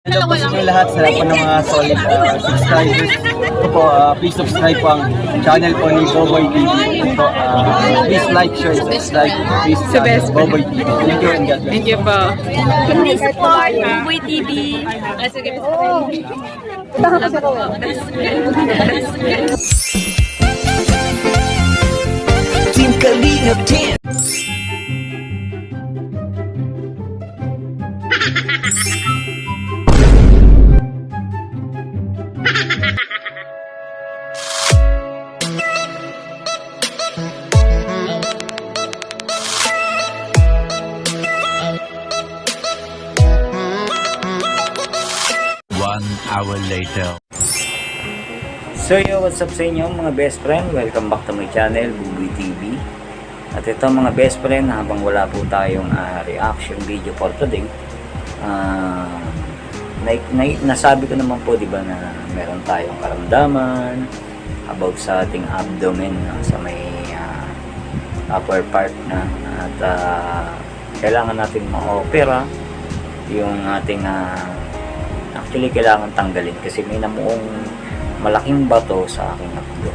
Hello po sa inyo lahat, sa lahat po ng mga solid subscribers. Ito po, please subscribe po ang channel po ni Boboy TV. Ito po, please like, share, subscribe. Please Boboy TV. Thank you and God bless. Thank you po. Please support Boboy TV. Sige. Team Kalingap Team. One hour later. So yo, what's up sa inyo mga best friend? Welcome back to my channel, Boboy TV. At ito mga best friend, habang wala po tayong reaction video for today, nasabi ko naman po diba na meron tayong karamdaman about sa ating abdomen, sa may upper part na, at kailangan natin ma-opera yung ating actually kailangan tanggalin kasi may namuong malaking bato sa aking abdo.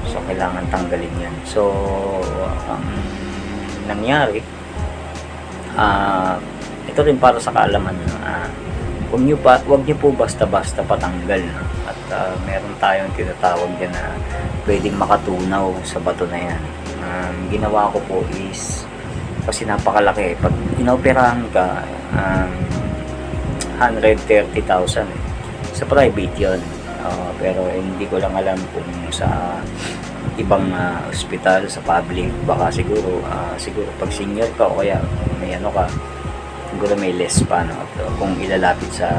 So kailangan tanggalin yan. So ang nangyari, ito rin para sa kaalaman, wag niyo po basta-basta patanggal, at meron tayong tinatawag dyan na pwedeng makatunaw sa bato na yan. Ginawa ko po is, kasi napakalaki, pag inoperahan ka, 130,000 sa private yun. Pero hindi ko lang alam kung sa ibang ospital, sa public, baka siguro pag senior ka o kaya may ano ka, siguro may less pa, no? Kung ilalapit sa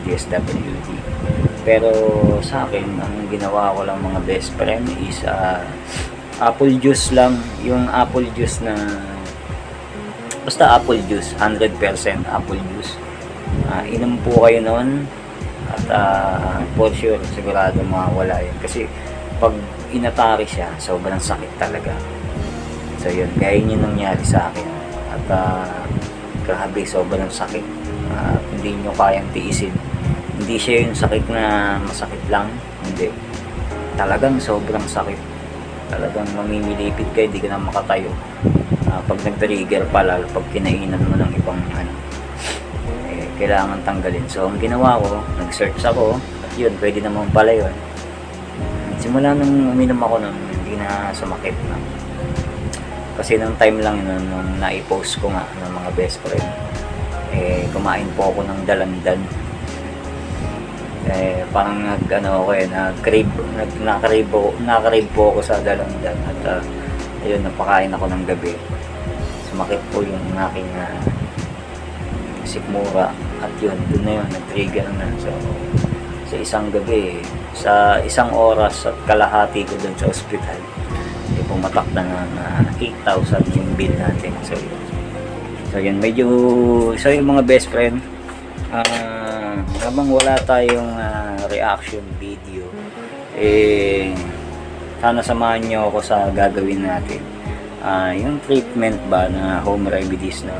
DSWD. Pero sa akin, ang ginawa ko lang mga best friend is apple juice lang, yung apple juice na basta apple juice, 100% apple juice. Inom po kayo noon at for sure sigurado mawawala yun, kasi pag inatake siya sobrang sakit talaga. So yun, gaya yun yung nangyari sa akin, at grabe, sobrang sakit. Hindi nyo kayang tiisin. Hindi siya yung sakit na masakit lang, hindi, talagang sobrang sakit, talagang mamimilipit ka, hindi ka na makatayo. Pag nag-trigger pa, lalo pag kinainan mo ng ibang kailangan tanggalin. So ang ginawa ko, nag-search ako, at yun, pwede naman pala yun. Simula nung uminom ako nun, hindi na sumakit na. Kasi nung time lang yun, nung na-post ko nga ng mga best friend, kumain po ako ng dalandan. Parang nag-crave po ako sa dalandan, at ayun, napakain ako ng gabi. Sumakit po yung aking sikmura, at yun, dun na yun, nag-trigger na. So sa isang gabi, sa isang oras at kalahati ko dun sa ospital, pumatak na ng 8,000 yung bill natin. So yun, medyo, so yung mga best friend, habang wala tayong reaction video, sana samahan nyo ako sa gagawin natin, yung treatment ba na home remedies na,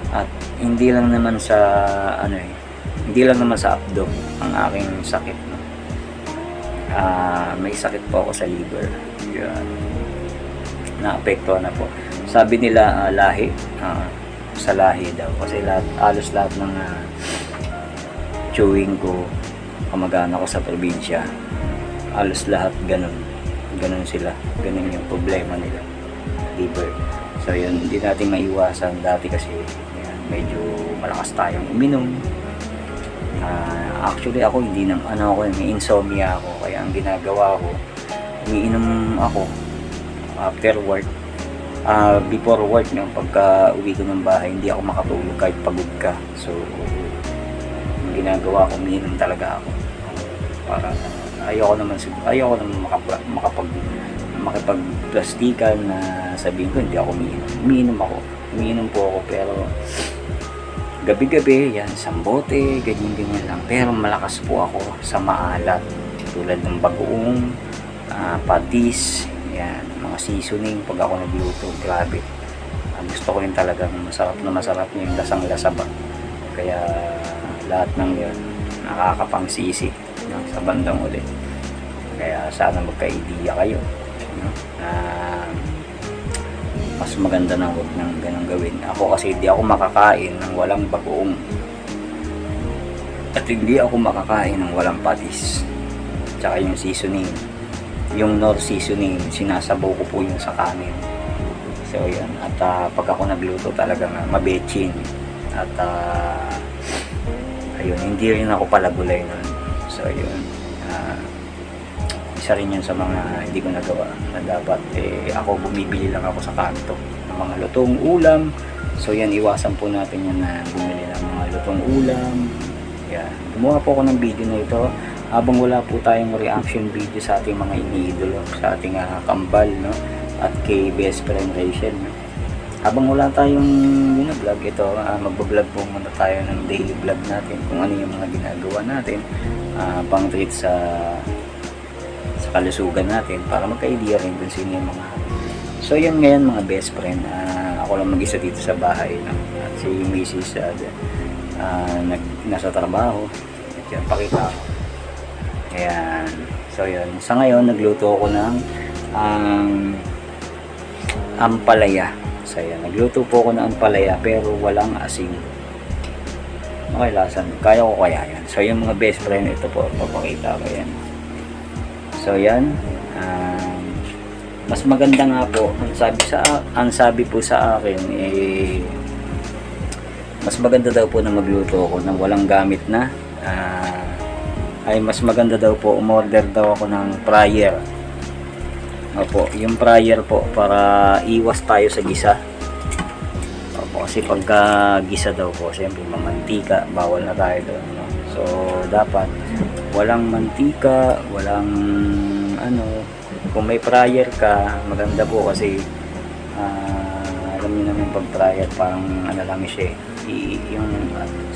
at hindi lang naman sa hindi lang naman sa abdo ang aking sakit, no? May sakit po ako sa liver. Yan, naapektuhan na po. Sabi nila lahi, sa lahi daw, kasi halos lahat ng chewing ko, kamag-anak ko sa probinsya, halos lahat ganun sila, ganun yung problema nila, liver. So yun, hindi natin maiwasan. Dati kasi medyo malakas tayong uminom. Actually ako hindi nang may insomnia ako, kaya ang ginagawa ko, umiinom ako after work, before work, yung pagka uwi ko ng bahay, hindi ako makatulog kahit pagod ka. So ang ginagawa ko, umiinom talaga ako, para ayoko naman makipagplastikan na sabihin ko hindi ako umiinom po ako, pero gabi-gabi yan, isang bote, ganyan lang. Pero malakas po ako sa maalat, tulad ng bagoong, patis, yan, mga seasoning. Pag ako nagluto, grabe, gusto ko yung talagang masarap na masarap, yung lasang-lasa ba. Kaya lahat ng yun nakakapangsisi, no, sa bandang uli. Kaya sana magka-idea kayo, no, na mas maganda na huwag nang ganun gawin. Ako kasi hindi ako makakain ng walang bagoong at hindi ako makakain ng walang patis, tsaka yung seasoning, yung nor seasoning, sinasabaw ko po yung sa kanin. So yan, at pag ako nagluto talagang mabetchin, at ayun, hindi rin ako palagulay nun. So yun, isa rin yun sa mga hindi ko nagawa, na dapat ako bumibili lang ako sa kanto ng mga lutong ulam. So yan, iwasan po natin yan na bumili ng mga lutong ulam. Yan, gumawa po ako ng video na ito habang wala po tayong reaction video sa ating mga iniidolo, sa ating kambal, no, at kay best friend Rachel, no. Habang wala tayong vlog ito, magbablog po muna tayo ng daily vlog natin kung ano yung mga ginagawa natin, pang treat sa kalusugan natin, para magka-idea rin dun sino yung mga. So yan ngayon mga best friend, ako lang mag-isa dito sa bahay, no? At si Mrs. Nasa trabaho. Yan, pakita ko. Ayan. So yun, sa ngayon nagluto ako ng ampalaya. So yan, nagluto po ako ng ampalaya pero walang asin. Okay, lasan. Kaya ko kaya yan. So yung mga best friend, ito po, papakita ko yan. So yan, mas maganda nga po, ang sabi po sa akin, mas maganda daw po na magluto ako ng walang gamit na, ay mas maganda daw po umorder daw ako ng fryer. Opo, yung fryer po para iwas tayo sa gisa. Opo, kasi pagka gisa daw po, siyempre mamantika, bawal na tayo doon, no? So dapat walang mantika, walang kung may fryer ka, maganda po kasi alam niyo naman pag fryer parang lang siya, yung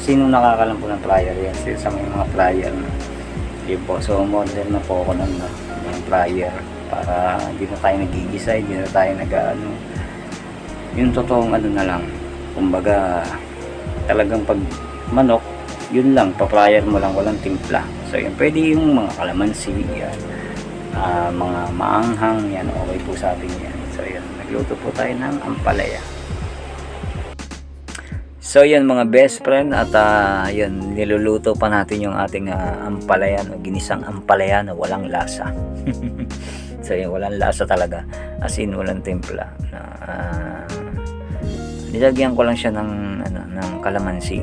sino nakakalam po ng fryer yan, sa mga fryer, yun po. So umorder na po ako ng fryer para hindi na tayo nagigisa, hindi na tayo yung totoong na lang, kumbaga talagang pag manok, yun lang, pa-fryer mo lang, walang timpla. So yun, pwede yung mga kalamansi yan, mga maanghang yan, okay po sa atin yan. So yun, nagluto po tayo ng ampalaya. So yan mga best friend, at yun, niluluto pa natin yung ating ampalaya, no, ginisang ampalaya na walang lasa. So yun, walang lasa talaga, as in walang timpla. Nilagyan ko lang siya ng kalamansi.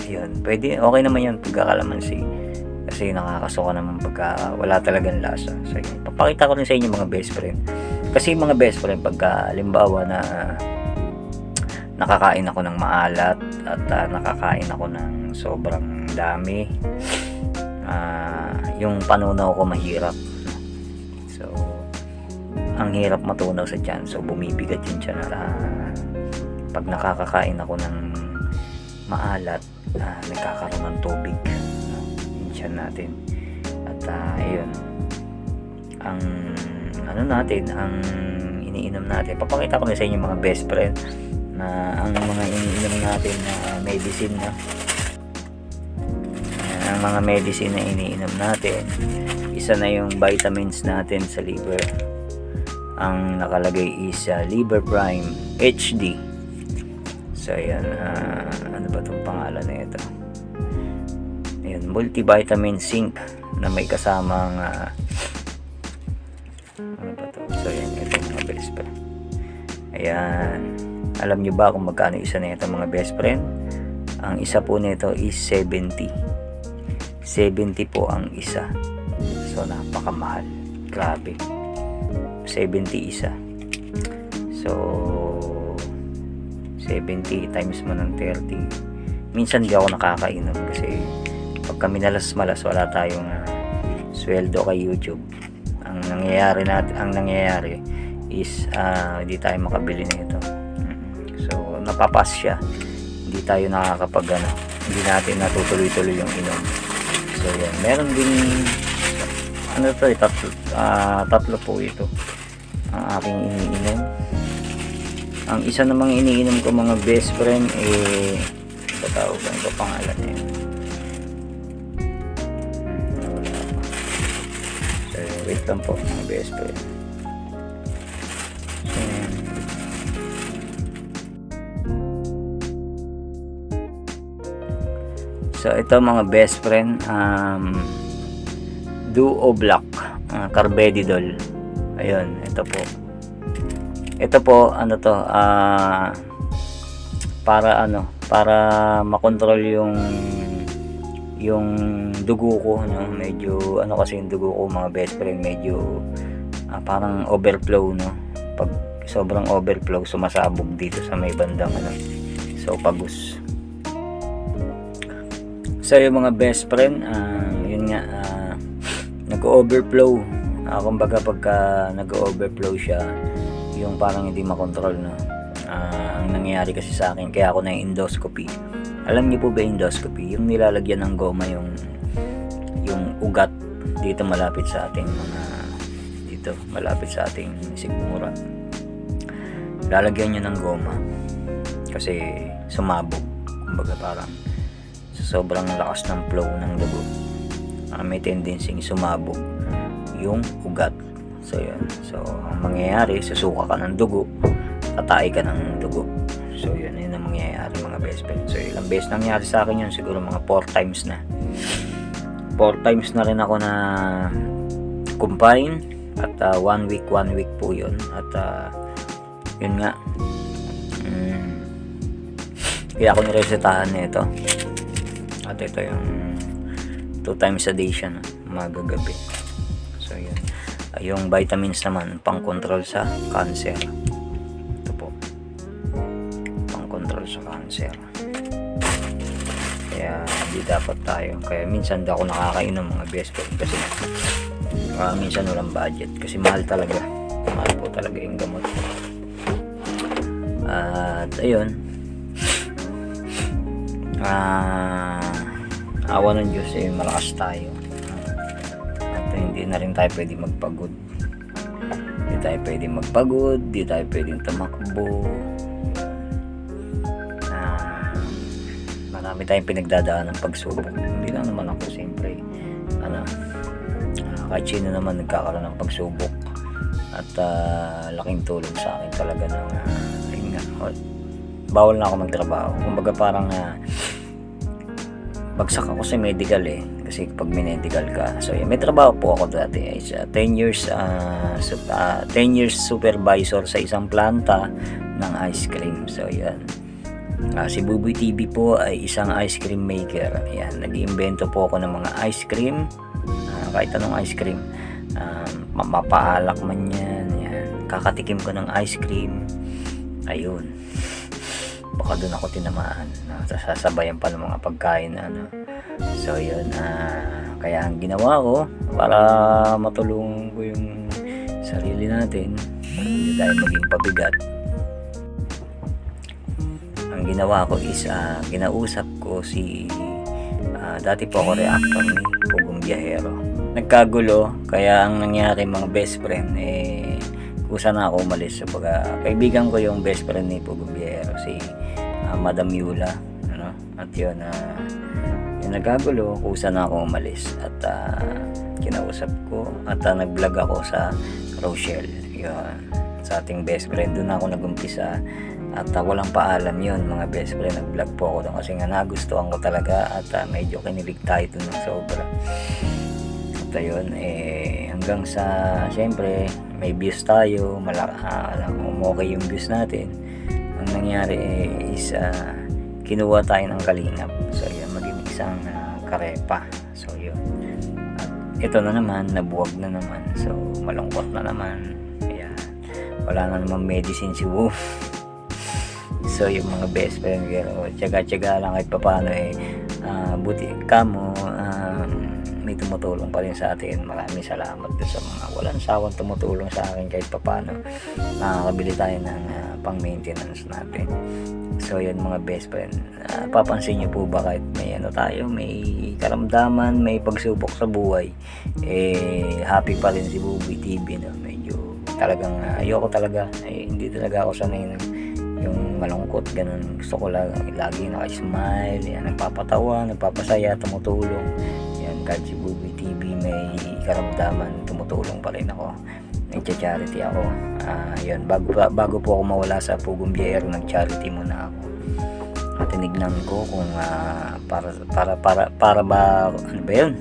Yun, pwede, okay naman yun pagka kalamansi, kasi nakakasuka naman pagka wala talagang lasa. So yun, papakita ko rin sa inyo mga best friend, kasi mga best friend, pagka halimbawa na nakakain ako ng maalat at nakakain ako ng sobrang dami, yung panunaw ko mahirap. So ang hirap matunaw sa tiyan, so bumibigat yung tiyan. Pag nakakakain ako ng maalat, nagkakaroon ng tubig yung tiyan natin. At ayun, ang natin, ang iniinom natin, papakita ko na sa inyo mga best friend, na ang mga iniinom natin na medicine, na ang mga medicine na iniinom natin, isa na yung vitamins natin sa liver. Ang nakalagay is Liver Prime HD. So ayan, ano ba itong pangalan na ito? Ayan, multivitamin zinc na may kasamang ano ba ito? So ayan, ito mga best friend. Ayan, alam nyo ba kung magkano isa na ito mga best friend? Ang isa po nito is 70 po ang isa. So napakamahal, grabe, 70 isa. So 70 times mo ng 30. Minsan di ako nakakainom kasi pag kami malas wala tayong sweldo kay YouTube. Ang nangyayari is hindi tayo makabili nito. So napapas siya. Hindi tayo hindi natin natutuloy-tuloy yung inom. So yan, meron din tatlo po ito ang aking iniinom. Ang isa namang iniinom ko mga best friend, patawag ko pangalan niya. Wait lang po mga best friend. Ayan. So ito mga best friend, Duo Black, Carbedidol. Ayun, ito po. Ito po ano to, para makontrol yung dugo ko, no? Medyo ano kasi yung dugo ko mga best friend, medyo parang overflow, no? Pag sobrang overflow, sumasabog dito sa may bandang so pagus. So yung mga best friend, yun nga, nag-overflow. Kumbaga pagka nag-overflow siya, yung parang hindi makontrol, no? Ang nangyayari kasi sa akin, kaya ako na endoscopy. Alam niyo po ba endoscopy? Yung nilalagyan ng goma yung ugat dito malapit sa ating malapit sa ating sigmura. Lalagyan niyo ng goma kasi sumabog. Kumbaga parang sa sobrang lakas ng flow ng dugo, may tendency sumabog yung ugat. So yun. So ang mangyayari, susuka ka ng dugo, tatay ka ng dugo. So yun ang mangyayari mga best friend. So ilang beses nangyari sa akin yun, siguro mga 4 times na. 4 times na rin ako na confine at 1 week po yun. At yun nga, kaya ako niresetahan na ito. At ito yung 2 times a day siya, no? Magagabi. So yun. Yung vitamins naman pang control sa cancer. Ito po, pang control sa cancer. Kaya hindi dapat tayo, kaya minsan di ako nakakainom mga best friend kasi minsan walang budget kasi mahal po talaga yung gamot. At ayun, awa ng Diyos malakas tayo. Hindi na rin tayo pwede magpagod. Hindi tayo pwede magpagod, hindi tayo pwedeng tumakbo. Marami tayong pinagdadaan ng pagsubok. Hindi lang naman ako, siyempre kahit sino naman nagkakaroon ng pagsubok. At laking tulong sa akin talaga ng bawal na ako magtrabaho. Kumbaga parang bagsak ako sa medical kasi pag medical ka, so may trabaho po ako dati, 10 years supervisor sa isang planta ng ice cream. So yan, si Buboy TV po ay isang ice cream maker. Yan, nag-iimbento po ako ng mga ice cream, kahit anong ice cream, mapaalak man yan, kakatikim ko ng ice cream, ayun, baka doon ako tinamaan, sasabayan pa ng mga pagkain so yun, kaya ang ginawa ko para matulungan ko yung sarili natin, hindi tayo maging pabigat, ang ginawa ko is ginausap ko si dati po ako reactor ni Pugong Biyahero. Nagkagulo, kaya ang nangyari mga best friend, kusa na ako umalis. So, kaibigan ko yung best friend ni Pugong Biyahero, si Madam Yula, at yun, yung nagkagulo, kusa na ako umalis at kinausap ko at nag-vlog ako sa Rochelle, yun, sa ating best friend. Doon ako nag-umpisa at walang paalam yun mga best friend, nag-vlog po ako doon kasi nga nagustuhan ko talaga at medyo kinilig tayo doon ng sobra. At ayun, hanggang sa siyempre may views tayo, okay yung views natin. Ang nangyari is kinuha tayo ng kalingap. So yun, maging isang karepa. So yun, at ito na naman, nabuwag na naman. So malungkot na naman. Ayan, wala na naman medicine si Wolf. So yung mga best friend, tiyaga-tiyaga lang kahit papaano, buti kamo, may tumutulong pa rin sa atin. Maraming salamat doon sa mga walang sawang tumutulong sa akin kahit papaano. Nakakabili tayo ng pang-maintenance natin. So yan mga best friend, papansin nyo po ba kahit may tayo, may karamdaman, may pagsubok sa buhay, happy pa rin si Buboy TV, no? Medyo talagang ayoko talaga, hindi talaga ako sanay yung malungkot, ganun. Gusto ko lagi naka-smile, yan, nagpapatawa, nagpapasaya, tumutulong. Yan, kahit si Buboy TV may karamdaman, tumutulong pa rin ako, nagcha-charity ako. Yun, bago po ako mawala sa Pugong Biyahero, nag-charity muna ako. At tinignan ko kung para ba ano ba yun?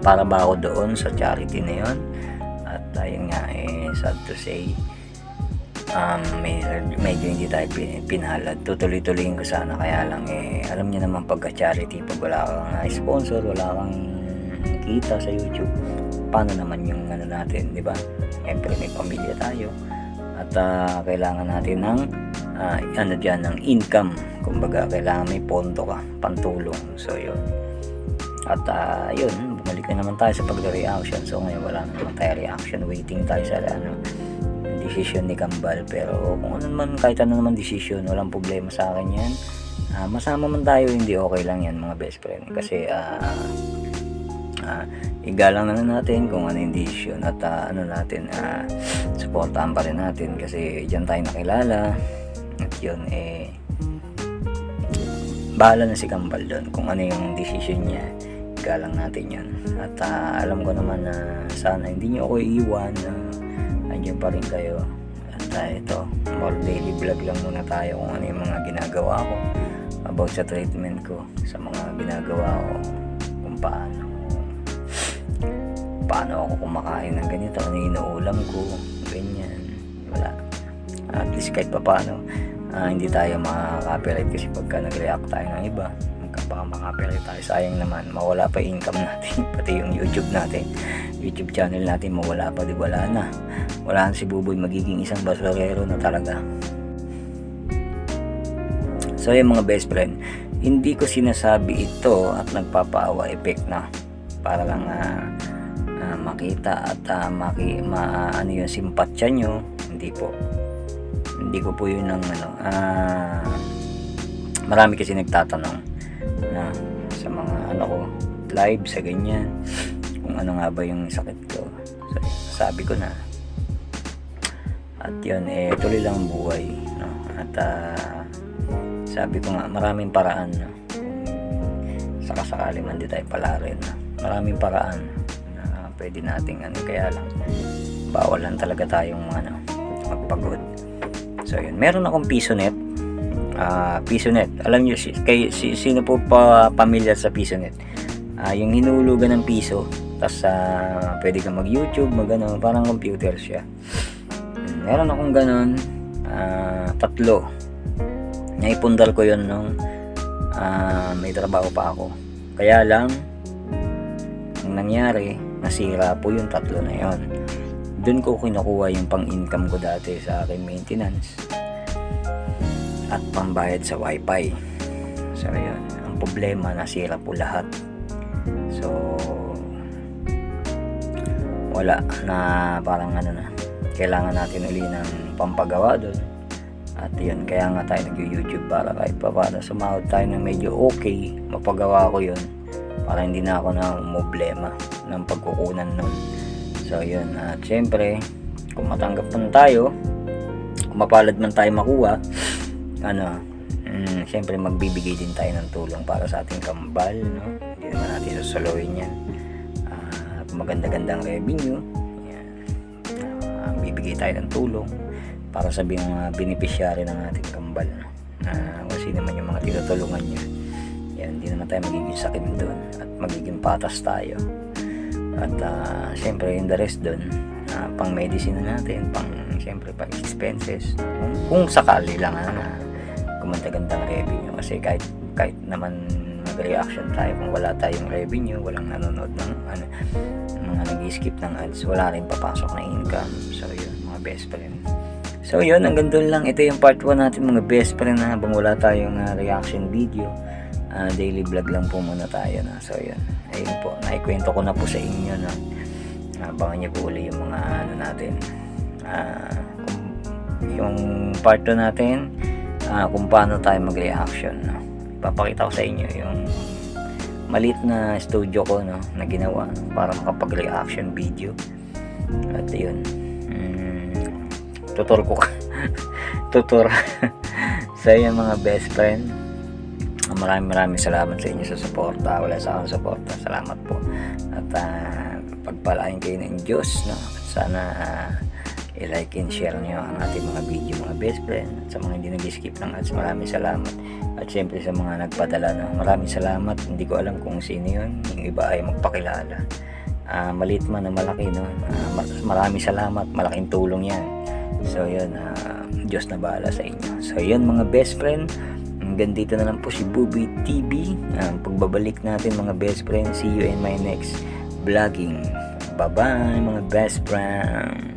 Para ba ako doon sa charity na yun? At ayun nga, sad to say, medyo hindi tayo pinalad. Tutuloy-tuloyin ko sana, kaya lang alam niyo naman pagka-charity, pag wala kang sponsor, wala kang kita sa YouTube, paano naman yung ano natin, di ba? Siyempre may pamilya tayo at kailangan natin ng ng income. Kumbaga kailangan may pondo ka, pantulong. So yun. At yun, bumalik na naman tayo sa pagre-reaction. So ngayon wala na naman tayo reaction, waiting tayo sa decision ni Kambal. Pero kung ano naman, kahit ano naman decision, walang problema sa akin yan. Masama man tayo, hindi okay lang yan mga best friend. Kasi igalang na natin kung ano yung decision at supportahan pa rin natin kasi dyan tayo nakilala. At yun, bahala na si Kambal doon kung ano yung decision niya, igalang natin yun. At alam ko naman na sana hindi nyo ako iiwan, andyan pa rin kayo. At ito, more daily vlog lang muna tayo kung ano yung mga ginagawa ko about sa treatment ko, sa mga ginagawa ko, kung paano ako kumakain ng ganito, ano yung inuulam ko, ganyan, wala. At least kahit pa paano, hindi tayo makaka-copyright kasi pagka nag-react tayo ng iba, baka makaka-copyright tayo, sayang naman, mawala pa income natin, pati yung YouTube natin, YouTube channel natin, mawala pa, di wala na si Buboy, magiging isang basurero na talaga. So yung mga best friend, hindi ko sinasabi ito at nagpapaawa effect na para lang makita at ano yung simpatsya nyo. Hindi ko po yun ng marami kasi nagtatanong na sa mga ko live sa ganyan kung ano nga ba yung sakit ko. So, sabi ko na at yun tuloy lang ang buhay, no? At sabi ko nga maraming paraan, no? Sakasakali man di tayo palarin, no? Maraming paraan na pwede nating kaya lang bawalan talaga tayong magpagod. So yun, meron akong PisoNet. PisoNet, alam nyo sino po pa pamilyar sa PisoNet? Yung hinulugan ng piso, tas pwede kang mag YouTube, parang computer siya. Meron akong ganon, 3. Naipundar ko yun nung may trabaho pa ako. Kaya lang ang nangyari, nasira po yung 3 na yon. Doon ko kinukuha yung pang-income ko dati sa aking maintenance at pambayad sa wifi. So yun, ang problema, nasira po lahat. So wala na, parang kailangan natin uli ng pampagawa doon. At yun, kaya nga tayo nag-YouTube para kahit pa para sumahod tayo ng medyo okay, mapagawa ko yun para hindi na ako na problema ng pagkukunan nun. So yun, at syempre kung matanggap man tayo, kung mapalad man tayo makuha, syempre magbibigay din tayo ng tulong para sa ating kambal, no? Hindi naman natin susuluhin yan. Maganda-gandang revenue, bibigay tayo ng tulong para sa mga beneficiary ng ating kambal, no? Kung sino man yung mga tinutulungan nyo, yan, hindi naman tayo magiging sakim doon at magiging patas tayo. At syempre yung the rest doon, pang medicine na natin, syempre pang expenses, kung sakali lang gumanda-gandang revenue. Kasi kahit naman mag-reaction tayo, kung wala tayong revenue, walang nanonood ng mga nag-skip ng ads, wala rin papasok na income. So yun mga best friend. So yun, hanggang doon lang. Ito yung part 1 natin mga best friend, habang wala tayong reaction video. Daily vlog lang po muna tayo na. So yun, ayun po, naikwento ko na po sa inyo, no? Abangan niyo po ulit yung mga natin, yung part 2 natin, kung paano tayo mag-reaction, no? Papakita ko sa inyo yung maliit na studio ko, no, na ginawa para makapag-reaction video. At yun, tutor ko tutor sa iyo mga best friend, maraming salamat sa inyo sa suporta. Wala sa akong suporta. Salamat po. At pagpalain kayo ng Diyos, no? At sana i-like and share nyo ang ating mga video, mga best friend. At sa mga hindi nag-skip ng ads, maraming salamat. At syempre sa mga nagpadala, no? Maraming salamat. Hindi ko alam kung sino yun. Yung iba ay magpakilala. Maliit man o malaki, no? Maraming salamat. Malaking tulong yan. So yun, Diyos na bahala sa inyo. So yun mga best friend, hanggang dito na lang po si Boboy TV. Pagbabalik natin mga best friend, see you in my next vlogging. Bye bye mga best friend.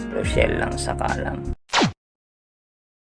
Rochelle lang sa kalam.